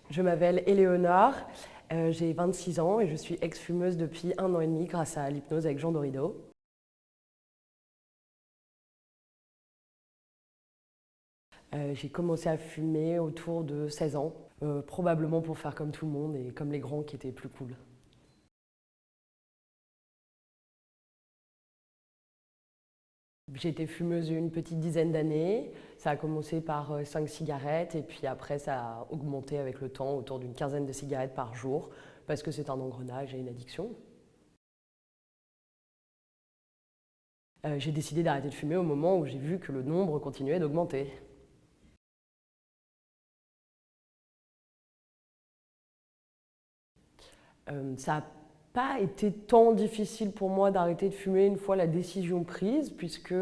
Je m'appelle Éléonore, j'ai 26 ans et je suis ex-fumeuse depuis 1 an et demi grâce à l'hypnose avec Jean Dorido. J'ai commencé à fumer autour de 16 ans, probablement pour faire comme tout le monde et comme les grands qui étaient plus cool. J'ai été fumeuse une petite dizaine d'années. Ça a commencé par 5 cigarettes et puis après ça a augmenté avec le temps autour d'une quinzaine de cigarettes par jour parce que c'est un engrenage et une addiction. J'ai décidé d'arrêter de fumer au moment où j'ai vu que le nombre continuait d'augmenter. Ça n'a pas été tant difficile pour moi d'arrêter de fumer une fois la décision prise, puisque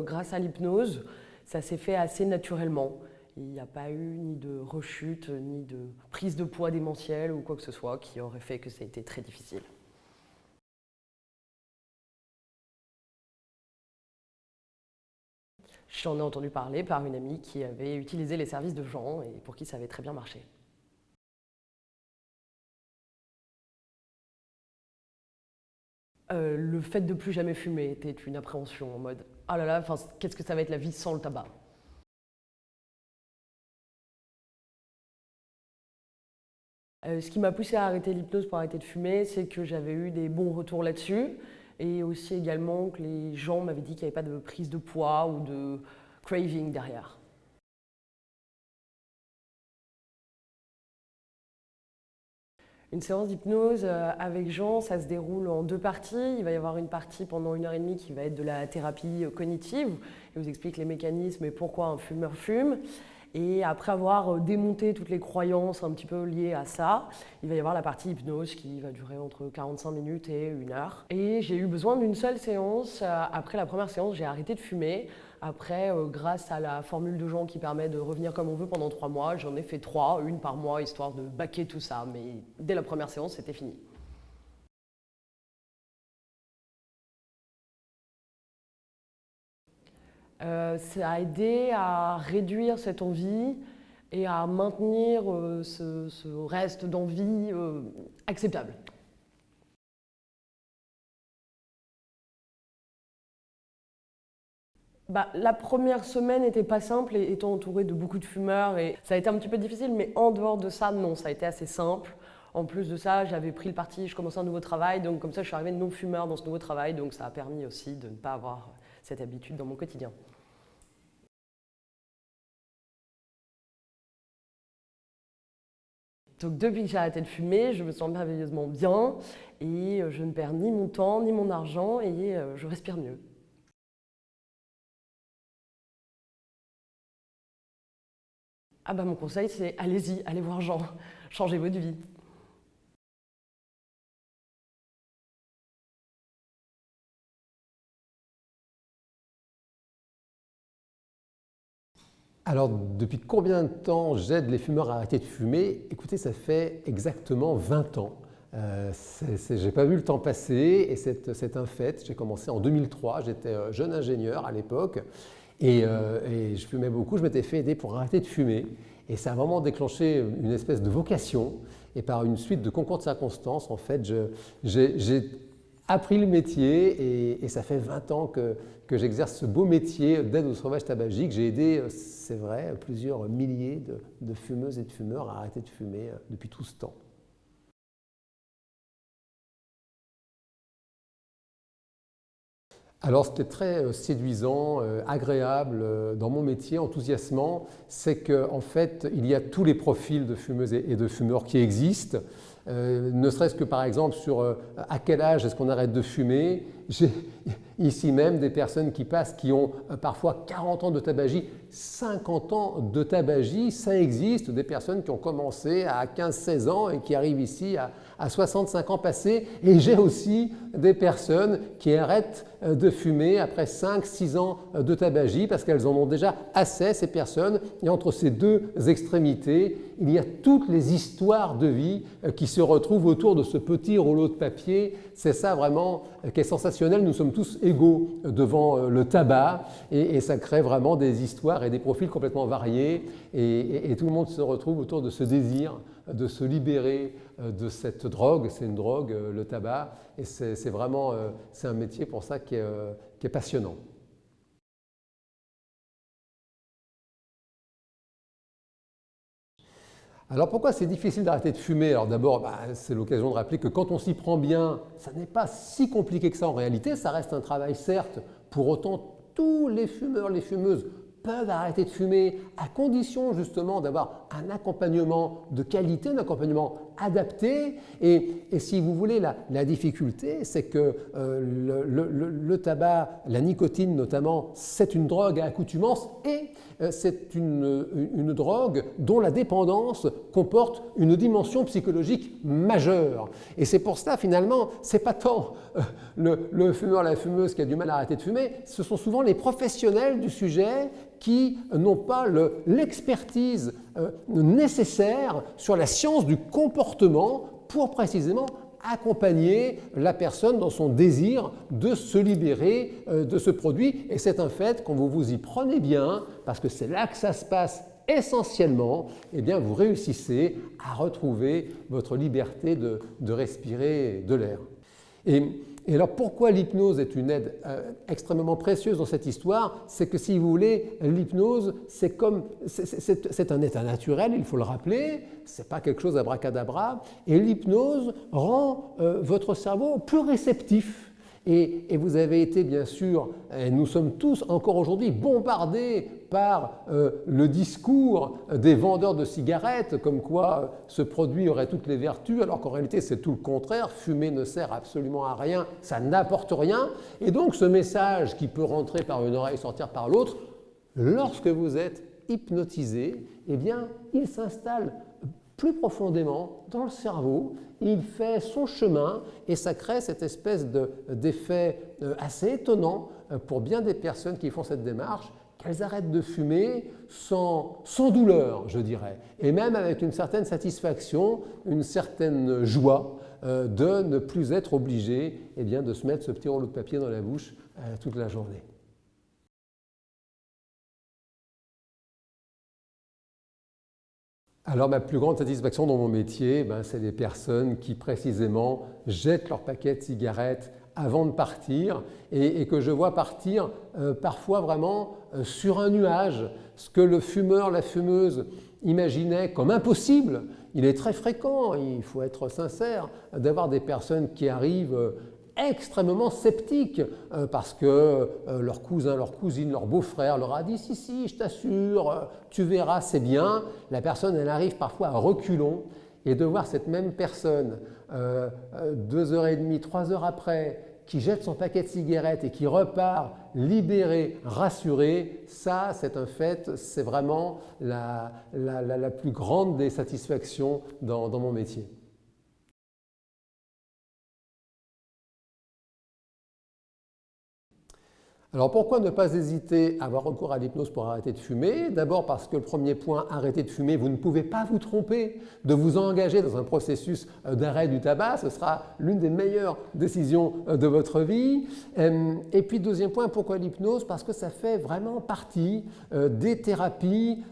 grâce à l'hypnose, ça s'est fait assez naturellement. Il n'y a pas eu ni de rechute, ni de prise de poids démentielle ou quoi que ce soit qui aurait fait que ça a été très difficile. J'en ai entendu parler par une amie qui avait utilisé les services de Jean et pour qui ça avait très bien marché. Le fait de plus jamais fumer était une appréhension en mode « Ah là là, qu'est-ce que ça va être la vie sans le tabac ?» Ce qui m'a poussée à arrêter l'hypnose pour arrêter de fumer, c'est que j'avais eu des bons retours là-dessus et aussi également que les gens m'avaient dit qu'il n'y avait pas de prise de poids ou de craving derrière. Une séance d'hypnose avec Jean, ça se déroule en 2 parties. Il va y avoir une partie pendant 1 heure et demie qui va être de la thérapie cognitive. Il vous explique les mécanismes et pourquoi un fumeur fume. Et après avoir démonté toutes les croyances un petit peu liées à ça, il va y avoir la partie hypnose qui va durer entre 45 minutes et 1 heure. Et j'ai eu besoin d'une seule séance. Après la première séance, j'ai arrêté de fumer. Après, grâce à la formule de Jean qui permet de revenir comme on veut pendant 3 mois, j'en ai fait 3, une par mois, histoire de baquer tout ça. Mais dès la première séance, c'était fini. Ça a aidé à réduire cette envie et à maintenir ce reste d'envie acceptable. La première semaine n'était pas simple, étant entourée de beaucoup de fumeurs, et ça a été un petit peu difficile, mais en dehors de ça, non, ça a été assez simple. En plus de ça, j'avais pris le parti, je commençais un nouveau travail, donc comme ça, je suis arrivée non-fumeur dans ce nouveau travail, donc ça a permis aussi de ne pas avoir cette habitude dans mon quotidien. Donc depuis que j'ai arrêté de fumer, je me sens merveilleusement bien et je ne perds ni mon temps ni mon argent et je respire mieux. Mon conseil c'est allez-y, allez voir Jean, changez votre vie. Alors, depuis combien de temps j'aide les fumeurs à arrêter de fumer? Écoutez, ça fait exactement 20 ans. Je n'ai pas vu le temps passer et c'est un fait. J'ai commencé en 2003, j'étais jeune ingénieur à l'époque et je fumais beaucoup. Je m'étais fait aider pour arrêter de fumer et ça a vraiment déclenché une espèce de vocation. Et par une suite de concours de circonstances, en fait, j'ai appris le métier et ça fait 20 ans que j'exerce ce beau métier d'aide au sauvage tabagique. J'ai aidé, c'est vrai, plusieurs milliers de fumeuses et de fumeurs à arrêter de fumer depuis tout ce temps. Alors c'était très séduisant, agréable dans mon métier, enthousiasmant, c'est qu'en fait il y a tous les profils de fumeuses et de fumeurs qui existent, ne serait-ce que par exemple sur à quel âge est-ce qu'on arrête de fumer. J'ai ici même des personnes qui passent qui ont parfois 40 ans de tabagie, 50 ans de tabagie, ça existe, des personnes qui ont commencé à 15-16 ans et qui arrivent ici à 65 ans passés. Et j'ai aussi des personnes qui arrêtent de fumer après 5-6 ans de tabagie parce qu'elles en ont déjà assez, ces personnes. Et entre ces deux extrémités, il y a toutes les histoires de vie qui se retrouvent autour de ce petit rouleau de papier. C'est ça vraiment qui est sensationnel. sensationnel, nous sommes tous égaux devant le tabac et ça crée vraiment des histoires et des profils complètement variés et tout le monde se retrouve autour de ce désir de se libérer de cette drogue. C'est une drogue, le tabac, et c'est vraiment c'est un métier pour ça qui est passionnant. Alors pourquoi c'est difficile d'arrêter de fumer? Alors d'abord, c'est l'occasion de rappeler que quand on s'y prend bien, ça n'est pas si compliqué que ça en réalité. Ça reste un travail certes, pour autant tous les fumeurs, les fumeuses peuvent arrêter de fumer à condition justement d'avoir un accompagnement de qualité, un accompagnement adapté. Et si vous voulez, la difficulté, c'est que le tabac, la nicotine notamment, c'est une drogue à accoutumance et c'est une drogue dont la dépendance comporte une dimension psychologique majeure. Et c'est pour cela, finalement, ce n'est pas tant le fumeur, la fumeuse qui a du mal à arrêter de fumer, ce sont souvent les professionnels du sujet qui n'ont pas l'expertise nécessaire sur la science du comportement pour précisément accompagner la personne dans son désir de se libérer de ce produit. Et c'est un fait, quand vous vous y prenez bien, parce que c'est là que ça se passe essentiellement, eh bien vous réussissez à retrouver votre liberté de respirer de l'air. Et alors pourquoi l'hypnose est une aide extrêmement précieuse dans cette histoire? C'est que si vous voulez, l'hypnose, c'est un état naturel, il faut le rappeler, ce n'est pas quelque chose d'abracadabra, et l'hypnose rend votre cerveau plus réceptif. Et vous avez été bien sûr, et nous sommes tous encore aujourd'hui bombardés par le discours des vendeurs de cigarettes, comme quoi ce produit aurait toutes les vertus, alors qu'en réalité c'est tout le contraire, fumer ne sert absolument à rien, ça n'apporte rien. Et donc ce message qui peut rentrer par une oreille, sortir par l'autre, lorsque vous êtes hypnotisé, eh bien il s'installe plus profondément dans le cerveau, il fait son chemin et ça crée cette espèce d'effet assez étonnant pour bien des personnes qui font cette démarche, qu'elles arrêtent de fumer sans douleur, je dirais, et même avec une certaine satisfaction, une certaine joie de ne plus être obligé de se mettre ce petit rouleau de papier dans la bouche toute la journée. Alors ma plus grande satisfaction dans mon métier, c'est les personnes qui précisément jettent leur paquet de cigarettes avant de partir et que je vois partir parfois vraiment sur un nuage. Ce que le fumeur, la fumeuse imaginait comme impossible, il est très fréquent, il faut être sincère, d'avoir des personnes qui arrivent extrêmement sceptiques parce que leur cousin, leur cousine, leur beau-frère leur a dit « si, je t'assure, tu verras, c'est bien ». La personne, elle arrive parfois à reculons et de voir cette même personne 2h30, 3 heures après, qui jette son paquet de cigarettes et qui repart libéré, rassuré, ça c'est un fait, c'est vraiment la plus grande des satisfactions dans mon métier. Alors pourquoi ne pas hésiter à avoir recours à l'hypnose pour arrêter de fumer? D'abord parce que le premier point, arrêter de fumer, vous ne pouvez pas vous tromper de vous engager dans un processus d'arrêt du tabac, ce sera l'une des meilleures décisions de votre vie. Et puis deuxième point, pourquoi l'hypnose? Parce que ça fait vraiment partie des thérapies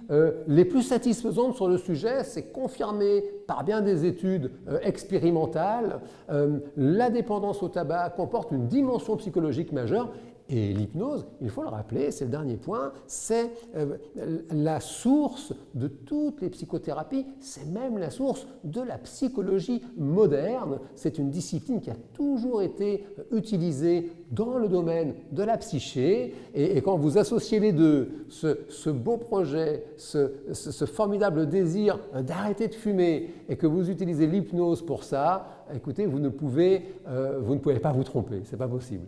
les plus satisfaisantes sur le sujet, c'est confirmé par bien des études expérimentales. La dépendance au tabac comporte une dimension psychologique majeure. Et l'hypnose, il faut le rappeler, c'est le dernier point, c'est la source de toutes les psychothérapies, c'est même la source de la psychologie moderne. C'est une discipline qui a toujours été utilisée dans le domaine de la psyché. Et quand vous associez les deux, ce beau projet, ce formidable désir d'arrêter de fumer et que vous utilisez l'hypnose pour ça, écoutez, vous ne pouvez pas vous tromper, ce n'est pas possible.